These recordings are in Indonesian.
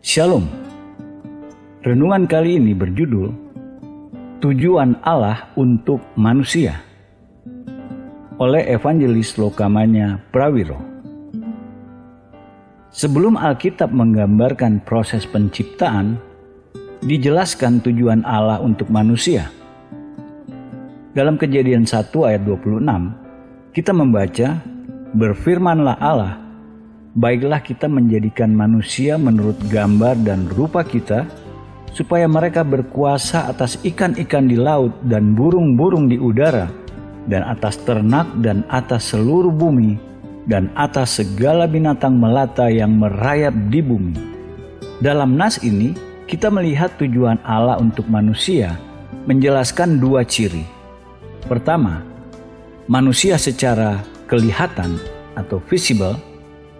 Shalom. Renungan kali ini berjudul Tujuan Allah untuk Manusia oleh Evangelis Lokamanya Prawiro. Sebelum Alkitab menggambarkan proses penciptaan, dijelaskan tujuan Allah untuk manusia. Dalam Kejadian 1 ayat 26, kita membaca, "Berfirmanlah Allah, baiklah kita menjadikan manusia menurut gambar dan rupa kita, supaya mereka berkuasa atas ikan-ikan di laut dan burung-burung di udara, dan atas ternak dan atas seluruh bumi, dan atas segala binatang melata yang merayap di bumi." Dalam nas ini, kita melihat tujuan Allah untuk manusia menjelaskan dua ciri. Pertama, manusia secara kelihatan atau visible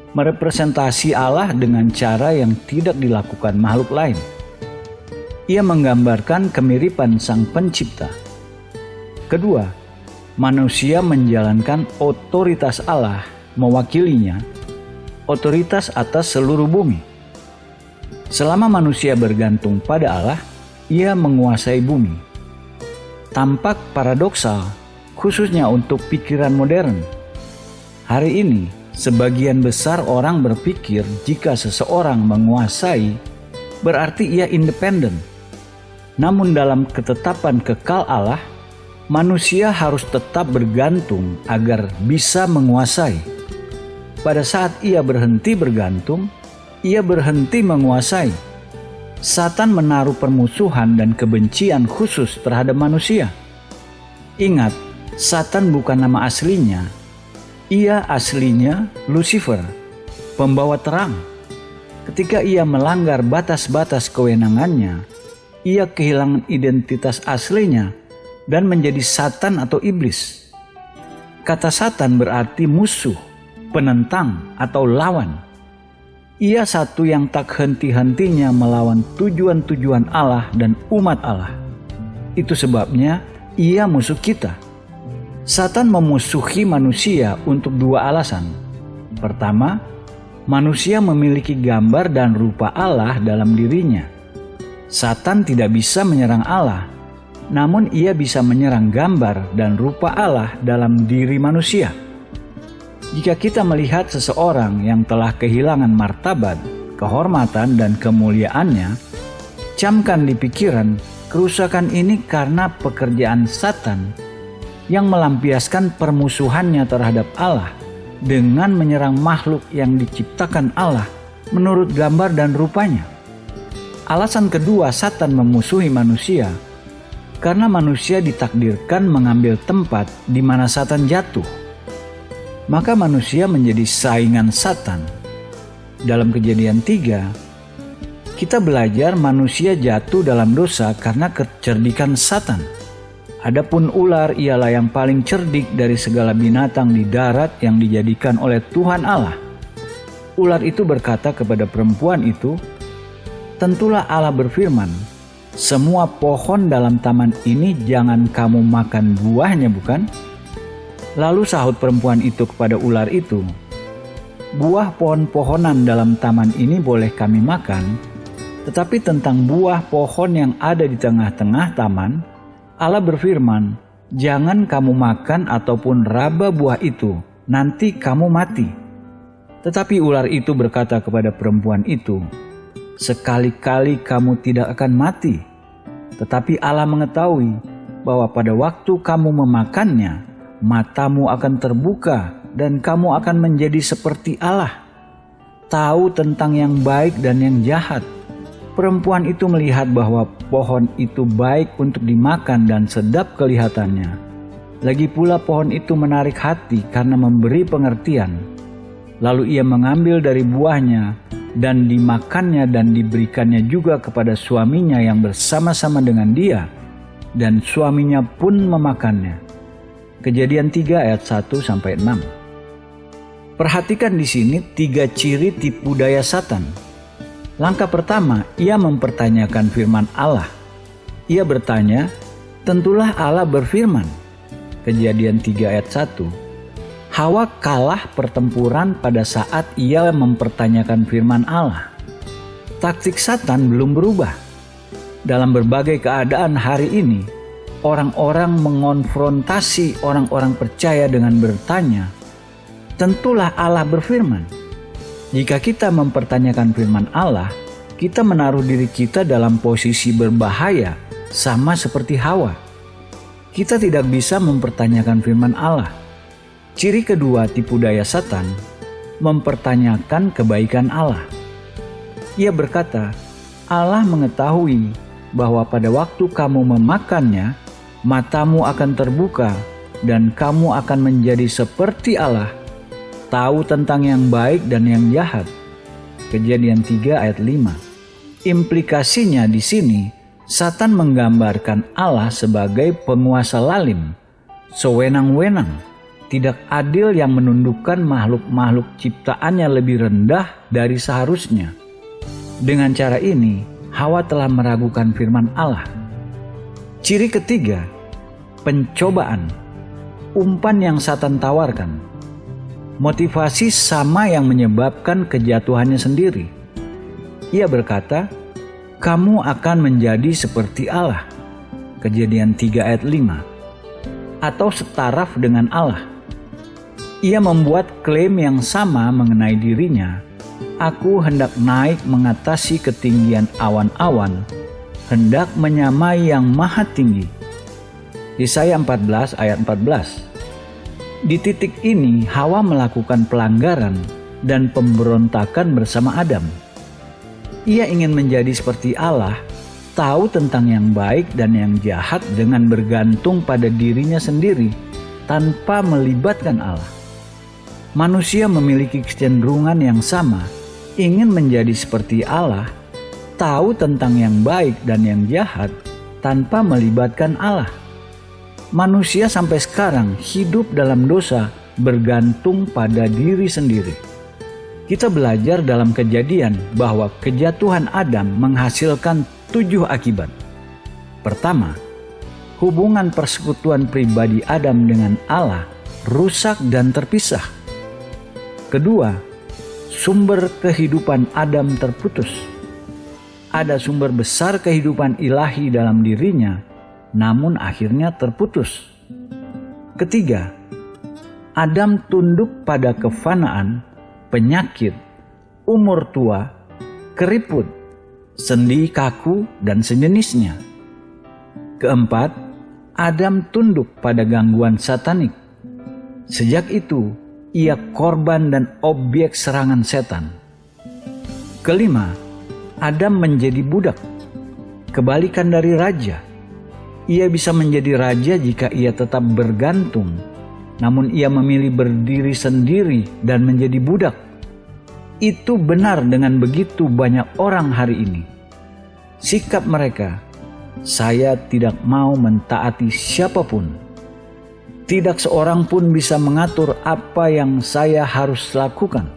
merepresentasi Allah dengan cara yang tidak dilakukan makhluk lain. Ia menggambarkan kemiripan Sang Pencipta. Kedua, manusia menjalankan otoritas Allah, mewakilinya, otoritas atas seluruh bumi. Selama manusia bergantung pada Allah, ia menguasai bumi. Tampak paradoksal, khususnya untuk pikiran modern. Hari ini, sebagian besar orang berpikir jika seseorang menguasai, berarti ia independen. Namun dalam ketetapan kekal Allah, manusia harus tetap bergantung agar bisa menguasai. Pada saat ia berhenti bergantung, ia berhenti menguasai. Satan menaruh permusuhan dan kebencian khusus terhadap manusia. Ingat, Satan bukan nama aslinya. Ia aslinya Lucifer, pembawa terang. Ketika ia melanggar batas-batas kewenangannya, ia kehilangan identitas aslinya dan menjadi Satan atau iblis. Kata Satan berarti musuh, penentang, atau lawan. Ia satu yang tak henti-hentinya melawan tujuan-tujuan Allah dan umat Allah. Itu sebabnya ia musuh kita. Satan memusuhi manusia untuk dua alasan. Pertama, manusia memiliki gambar dan rupa Allah dalam dirinya. Satan tidak bisa menyerang Allah, namun ia bisa menyerang gambar dan rupa Allah dalam diri manusia. Jika kita melihat seseorang yang telah kehilangan martabat, kehormatan, dan kemuliaannya, camkan di pikiran kerusakan ini karena pekerjaan Satan yang melampiaskan permusuhannya terhadap Allah dengan menyerang makhluk yang diciptakan Allah menurut gambar dan rupanya. Alasan kedua Satan memusuhi manusia karena manusia ditakdirkan mengambil tempat di mana Satan jatuh. Maka manusia menjadi saingan Satan. Dalam Kejadian 3, kita belajar manusia jatuh dalam dosa karena kecerdikan Satan. Adapun ular ialah yang paling cerdik dari segala binatang di darat yang dijadikan oleh Tuhan Allah. Ular itu berkata kepada perempuan itu, "Tentulah Allah berfirman, semua pohon dalam taman ini jangan kamu makan buahnya, bukan?" Lalu sahut perempuan itu kepada ular itu, "Buah pohon-pohonan dalam taman ini boleh kami makan, tetapi tentang buah pohon yang ada di tengah-tengah taman, Allah berfirman, jangan kamu makan ataupun raba buah itu, nanti kamu mati." Tetapi ular itu berkata kepada perempuan itu, "Sekali-kali kamu tidak akan mati, tetapi Allah mengetahui bahwa pada waktu kamu memakannya, matamu akan terbuka dan kamu akan menjadi seperti Allah, tahu tentang yang baik dan yang jahat." Perempuan itu melihat bahwa pohon itu baik untuk dimakan dan sedap kelihatannya. Lagi pula pohon itu menarik hati karena memberi pengertian. Lalu ia mengambil dari buahnya dan dimakannya dan diberikannya juga kepada suaminya yang bersama-sama dengan dia, dan suaminya pun memakannya. Kejadian 3 ayat 1-6. Perhatikan di sini 3 ciri tipu daya Satan. Langkah pertama, ia mempertanyakan firman Allah. Ia bertanya, "Tentulah Allah berfirman." Kejadian 3 ayat 1. Hawa kalah pertempuran pada saat ia mempertanyakan firman Allah. taktik Satan belum berubah. Dalam berbagai keadaan hari ini, orang-orang mengonfrontasi orang-orang percaya dengan bertanya, tentulah Allah berfirman. Jika kita mempertanyakan firman Allah, kita menaruh diri kita dalam posisi berbahaya, sama seperti Hawa. Kita tidak bisa mempertanyakan firman Allah. Ciri kedua tipu daya Satan, mempertanyakan kebaikan Allah. Ia berkata, Allah mengetahui bahwa pada waktu kamu memakannya, matamu akan terbuka dan kamu akan menjadi seperti Allah, tahu tentang yang baik dan yang jahat. Kejadian 3 ayat 5. Implikasinya di sini, Satan menggambarkan Allah sebagai penguasa lalim, sewenang-wenang, tidak adil yang menundukkan makhluk-makhluk ciptaannya lebih rendah dari seharusnya. Dengan cara ini, Hawa telah meragukan firman Allah. Ciri ketiga, pencobaan, umpan yang Satan tawarkan. Motivasi sama yang menyebabkan kejatuhannya sendiri. Ia berkata, kamu akan menjadi seperti Allah. Kejadian 3 ayat 5. Atau setaraf dengan Allah. Ia membuat klaim yang sama mengenai dirinya. Aku hendak naik mengatasi ketinggian awan-awan, hendak menyamai yang maha tinggi. Yesaya 14 ayat 14. Di titik ini Hawa melakukan pelanggaran dan pemberontakan bersama Adam. Ia ingin menjadi seperti Allah, tahu tentang yang baik dan yang jahat dengan bergantung pada dirinya sendiri tanpa melibatkan Allah. Manusia memiliki kecenderungan yang sama, ingin menjadi seperti Allah, tahu tentang yang baik dan yang jahat tanpa melibatkan Allah. Manusia sampai sekarang hidup dalam dosa, bergantung pada diri sendiri. Kita belajar dalam Kejadian bahwa kejatuhan Adam menghasilkan 7 akibat. Pertama, hubungan persekutuan pribadi Adam dengan Allah rusak dan terpisah. Kedua, sumber kehidupan Adam terputus. Ada sumber besar kehidupan ilahi dalam dirinya, namun akhirnya terputus. Ketiga, Adam tunduk pada kefanaan, penyakit, umur tua, keriput, sendi kaku, dan sejenisnya. Keempat, Adam tunduk pada gangguan satanik. Sejak itu, ia korban dan objek serangan setan. Kelima, Adam menjadi budak, kebalikan dari raja. Ia bisa menjadi raja jika ia tetap bergantung, namun ia memilih berdiri sendiri dan menjadi budak. Itu benar dengan begitu banyak orang hari ini. Sikap mereka, saya tidak mau mentaati siapapun. Tidak seorang pun bisa mengatur apa yang saya harus lakukan.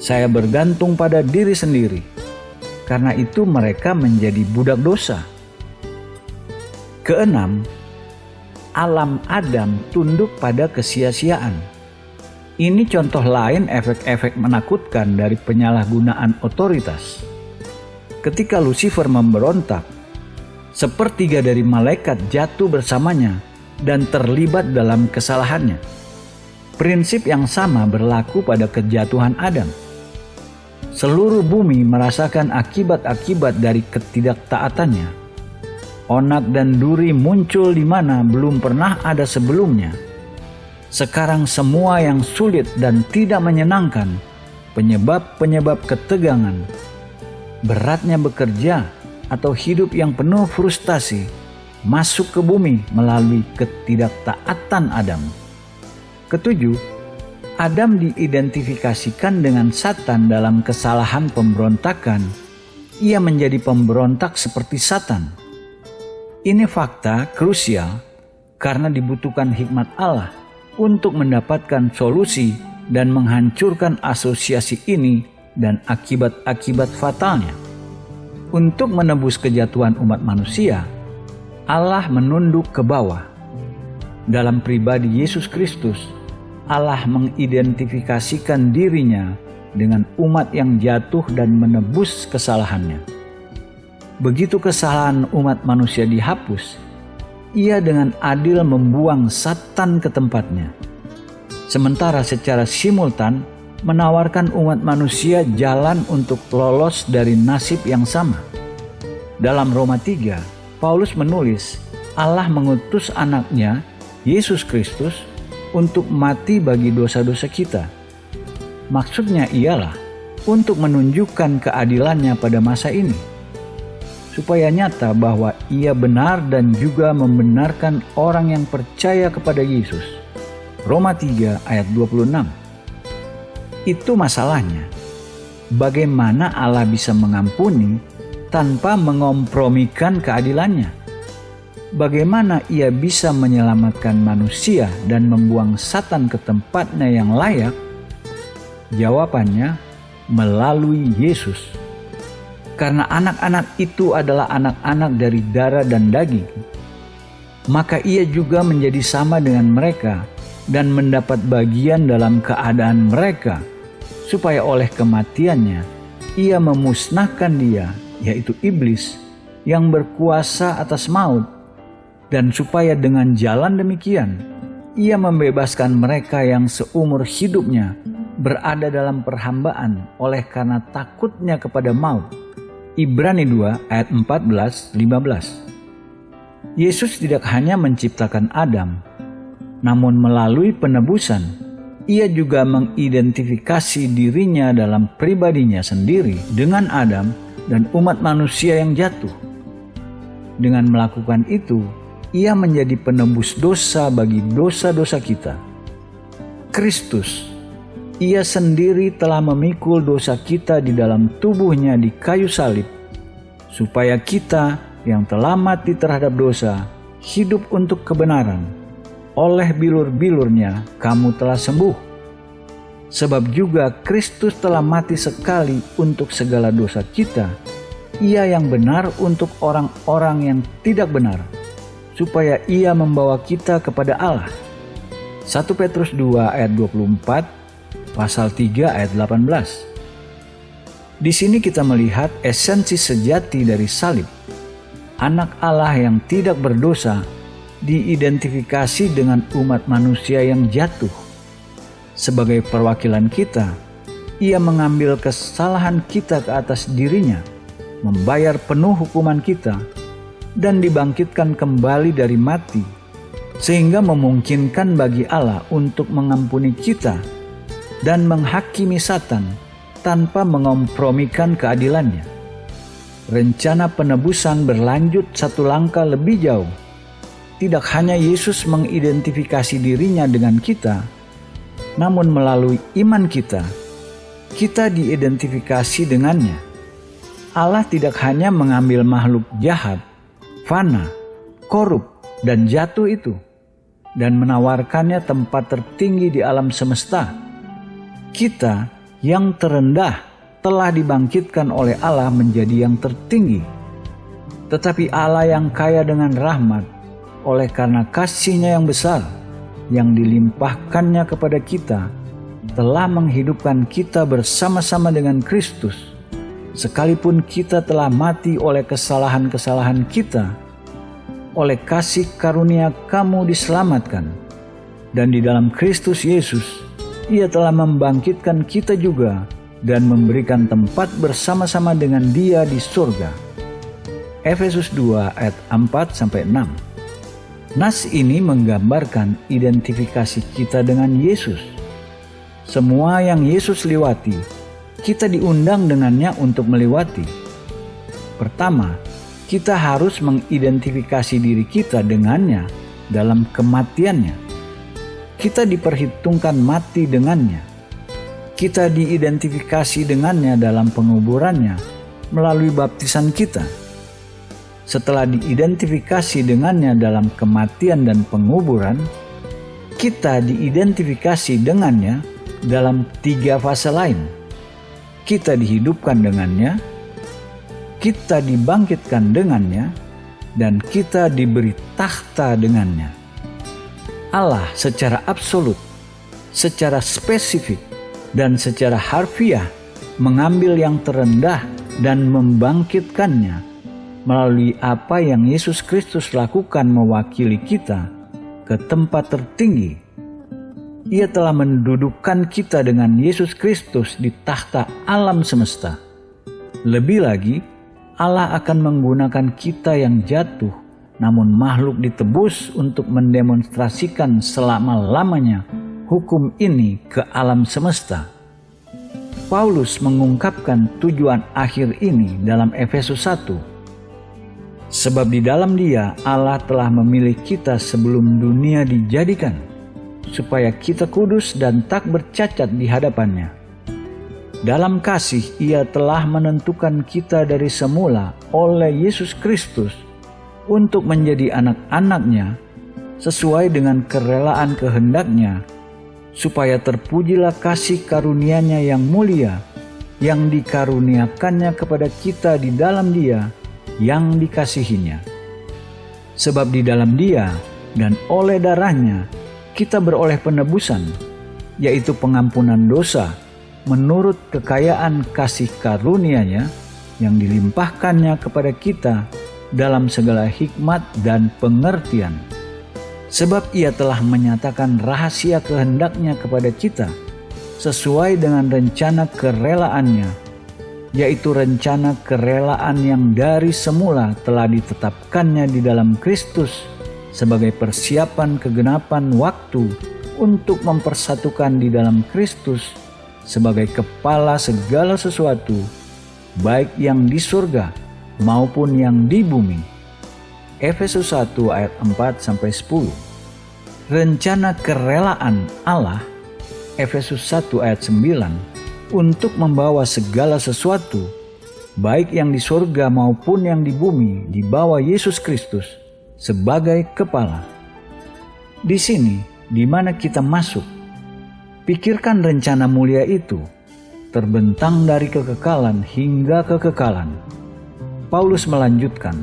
Saya bergantung pada diri sendiri. Karena itu mereka menjadi budak dosa. Keenam, alam Adam tunduk pada kesia-siaan. Ini contoh lain efek-efek menakutkan dari penyalahgunaan otoritas. Ketika Lucifer memberontak, sepertiga dari malaikat jatuh bersamanya dan terlibat dalam kesalahannya. Prinsip yang sama berlaku pada kejatuhan Adam. Seluruh bumi merasakan akibat-akibat dari ketidaktaatannya. Onak dan duri muncul di mana belum pernah ada sebelumnya. Sekarang semua yang sulit dan tidak menyenangkan, penyebab-penyebab ketegangan, beratnya bekerja atau hidup yang penuh frustasi, masuk ke bumi melalui ketidaktaatan Adam. Ketujuh, Adam diidentifikasikan dengan Satan dalam kesalahan pemberontakan. Ia menjadi pemberontak seperti Satan. Ini fakta krusial karena dibutuhkan hikmat Allah untuk mendapatkan solusi dan menghancurkan asosiasi ini dan akibat-akibat fatalnya. Untuk menebus kejatuhan umat manusia, Allah menunduk ke bawah. Dalam pribadi Yesus Kristus, Allah mengidentifikasikan dirinya dengan umat yang jatuh dan menebus kesalahannya. Begitu kesalahan umat manusia dihapus, Ia dengan adil membuang Satan ke tempatnya. Sementara secara simultan menawarkan umat manusia jalan untuk lolos dari nasib yang sama. Dalam Roma 3, Paulus menulis, Allah mengutus anaknya, Yesus Kristus, untuk mati bagi dosa-dosa kita. Maksudnya ialah untuk menunjukkan keadilannya pada masa ini, supaya nyata bahwa Ia benar dan juga membenarkan orang yang percaya kepada Yesus. Roma 3 ayat 26. Itu masalahnya. Bagaimana Allah bisa mengampuni tanpa mengompromikan keadilannya? Bagaimana Ia bisa menyelamatkan manusia dan membuang Satan ke tempatnya yang layak? Jawabannya, melalui Yesus. Karena anak-anak itu adalah anak-anak dari darah dan daging, maka Ia juga menjadi sama dengan mereka dan mendapat bagian dalam keadaan mereka, supaya oleh kematiannya Ia memusnahkan dia, yaitu iblis, yang berkuasa atas maut, dan supaya dengan jalan demikian Ia membebaskan mereka yang seumur hidupnya berada dalam perhambaan oleh karena takutnya kepada maut. Ibrani 2 ayat 14-15. Yesus tidak hanya menciptakan Adam, namun melalui penebusan Ia juga mengidentifikasi dirinya dalam pribadinya sendiri dengan Adam dan umat manusia yang jatuh. Dengan melakukan itu, Ia menjadi penebus dosa bagi dosa-dosa kita. Kristus, Ia sendiri telah memikul dosa kita di dalam tubuhnya di kayu salib, supaya kita yang telah mati terhadap dosa, hidup untuk kebenaran. Oleh bilur-bilurnya kamu telah sembuh. Sebab juga Kristus telah mati sekali untuk segala dosa kita, Ia yang benar untuk orang-orang yang tidak benar, supaya Ia membawa kita kepada Allah. 1 Petrus 2 ayat 24, pasal 3 ayat 18. Di sini kita melihat esensi sejati dari salib. Anak Allah yang tidak berdosa diidentifikasi dengan umat manusia yang jatuh. Sebagai perwakilan kita, Ia mengambil kesalahan kita ke atas dirinya, membayar penuh hukuman kita, dan dibangkitkan kembali dari mati, sehingga memungkinkan bagi Allah untuk mengampuni kita dan menghakimi Satan tanpa mengompromikan keadilannya. Rencana penebusan berlanjut satu langkah lebih jauh. Tidak hanya Yesus mengidentifikasi dirinya dengan kita, namun melalui iman kita diidentifikasi dengannya. Allah tidak hanya mengambil makhluk jahat, fana, korup, dan jatuh itu, dan menawarkannya tempat tertinggi di alam semesta. Kita yang terendah telah dibangkitkan oleh Allah menjadi yang tertinggi. Tetapi Allah yang kaya dengan rahmat, oleh karena kasih-Nya yang besar, yang dilimpahkannya kepada kita, telah menghidupkan kita bersama-sama dengan Kristus. Sekalipun kita telah mati oleh kesalahan-kesalahan kita, oleh kasih karunia kamu diselamatkan. Dan di dalam Kristus Yesus, Ia telah membangkitkan kita juga dan memberikan tempat bersama-sama dengan Dia di surga. Efesus 2 ayat 4-6. Nas ini menggambarkan identifikasi kita dengan Yesus. Semua yang Yesus lewati, kita diundang dengannya untuk melewati. Pertama, kita harus mengidentifikasi diri kita dengannya dalam kematiannya. Kita diperhitungkan mati dengannya. Kita diidentifikasi dengannya dalam penguburannya melalui baptisan kita. Setelah diidentifikasi dengannya dalam kematian dan penguburan, kita diidentifikasi dengannya dalam 3 fase lain. Kita dihidupkan dengannya, kita dibangkitkan dengannya, dan kita diberi takhta dengannya. Allah secara absolut, secara spesifik, dan secara harfiah mengambil yang terendah dan membangkitkannya melalui apa yang Yesus Kristus lakukan mewakili kita ke tempat tertinggi. Ia telah mendudukkan kita dengan Yesus Kristus di takhta alam semesta. Lebih lagi, Allah akan menggunakan kita yang jatuh namun makhluk ditebus untuk mendemonstrasikan selama-lamanya hukum ini ke alam semesta. Paulus mengungkapkan tujuan akhir ini dalam Efesus 1. Sebab di dalam Dia Allah telah memilih kita sebelum dunia dijadikan, supaya kita kudus dan tak bercacat di hadapan-Nya. Dalam kasih Ia telah menentukan kita dari semula oleh Yesus Kristus untuk menjadi anak-anak-Nya sesuai dengan kerelaan kehendak-Nya, supaya terpujilah kasih karunia-Nya yang mulia yang dikaruniakannya kepada kita di dalam Dia yang dikasihi-Nya. Sebab di dalam Dia dan oleh darah-Nya kita beroleh penebusan, yaitu pengampunan dosa menurut kekayaan kasih karunia-Nya yang dilimpahkannya kepada kita dalam segala hikmat dan pengertian. Sebab Ia telah menyatakan rahasia kehendak-Nya kepada kita sesuai dengan rencana kerelaan-Nya, yaitu rencana kerelaan yang dari semula telah ditetapkannya di dalam Kristus sebagai persiapan kegenapan waktu untuk mempersatukan di dalam Kristus sebagai kepala segala sesuatu, baik yang di surga maupun yang di bumi. Efesus 1 ayat 4-10. Rencana kerelaan Allah, Efesus 1 ayat 9, untuk membawa segala sesuatu, baik yang di surga maupun yang di bumi, di bawah Yesus Kristus sebagai kepala. Di sini, di mana kita masuk, pikirkan rencana mulia itu, terbentang dari kekekalan hingga kekekalan. Paulus melanjutkan,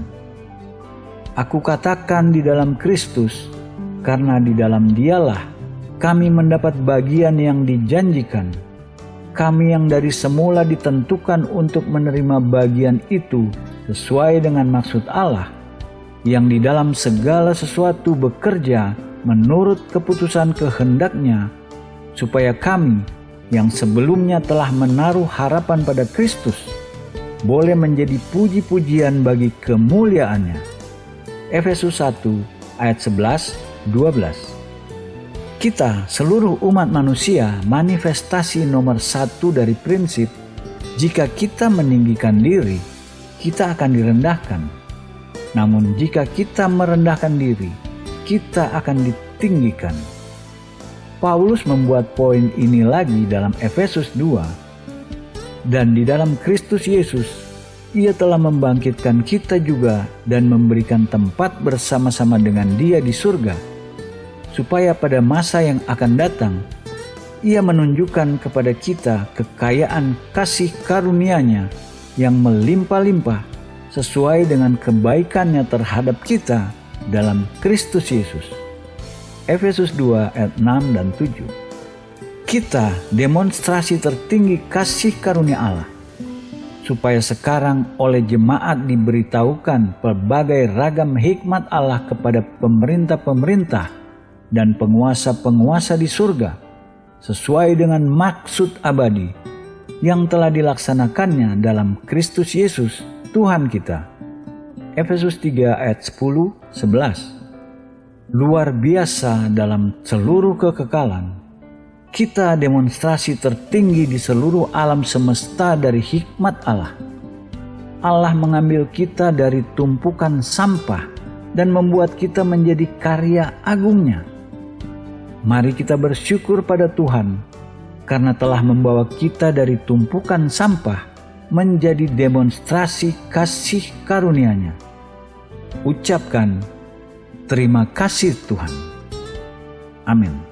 "Aku katakan di dalam Kristus, karena di dalam Dialah kami mendapat bagian yang dijanjikan. Kami yang dari semula ditentukan untuk menerima bagian itu sesuai dengan maksud Allah, yang di dalam segala sesuatu bekerja menurut keputusan kehendak-Nya, supaya kami yang sebelumnya telah menaruh harapan pada Kristus boleh menjadi puji-pujian bagi kemuliaan-Nya." Efesus 1 ayat 11-12. Kita, seluruh umat manusia, manifestasi nomor 1 dari prinsip, jika kita meninggikan diri, kita akan direndahkan. Namun jika kita merendahkan diri, kita akan ditinggikan. Paulus membuat poin ini lagi dalam Efesus 2. Dan di dalam Kristus Yesus, Ia telah membangkitkan kita juga dan memberikan tempat bersama-sama dengan Dia di surga, supaya pada masa yang akan datang, Ia menunjukkan kepada kita kekayaan kasih karunia-Nya yang melimpah-limpah sesuai dengan kebaikan-Nya terhadap kita dalam Kristus Yesus. Efesus 2 ayat 6 dan 7. Kita demonstrasi tertinggi kasih karunia Allah, supaya sekarang oleh jemaat diberitahukan pelbagai ragam hikmat Allah kepada pemerintah-pemerintah dan penguasa-penguasa di surga, sesuai dengan maksud abadi yang telah dilaksanakannya dalam Kristus Yesus Tuhan kita. Efesus 3 ayat 10-11. Luar biasa dalam seluruh kekekalan, kita demonstrasi tertinggi di seluruh alam semesta dari hikmat Allah. Allah mengambil kita dari tumpukan sampah dan membuat kita menjadi karya agungnya. Mari kita bersyukur pada Tuhan karena telah membawa kita dari tumpukan sampah menjadi demonstrasi kasih karunia-Nya. Ucapkan, terima kasih Tuhan. Amin.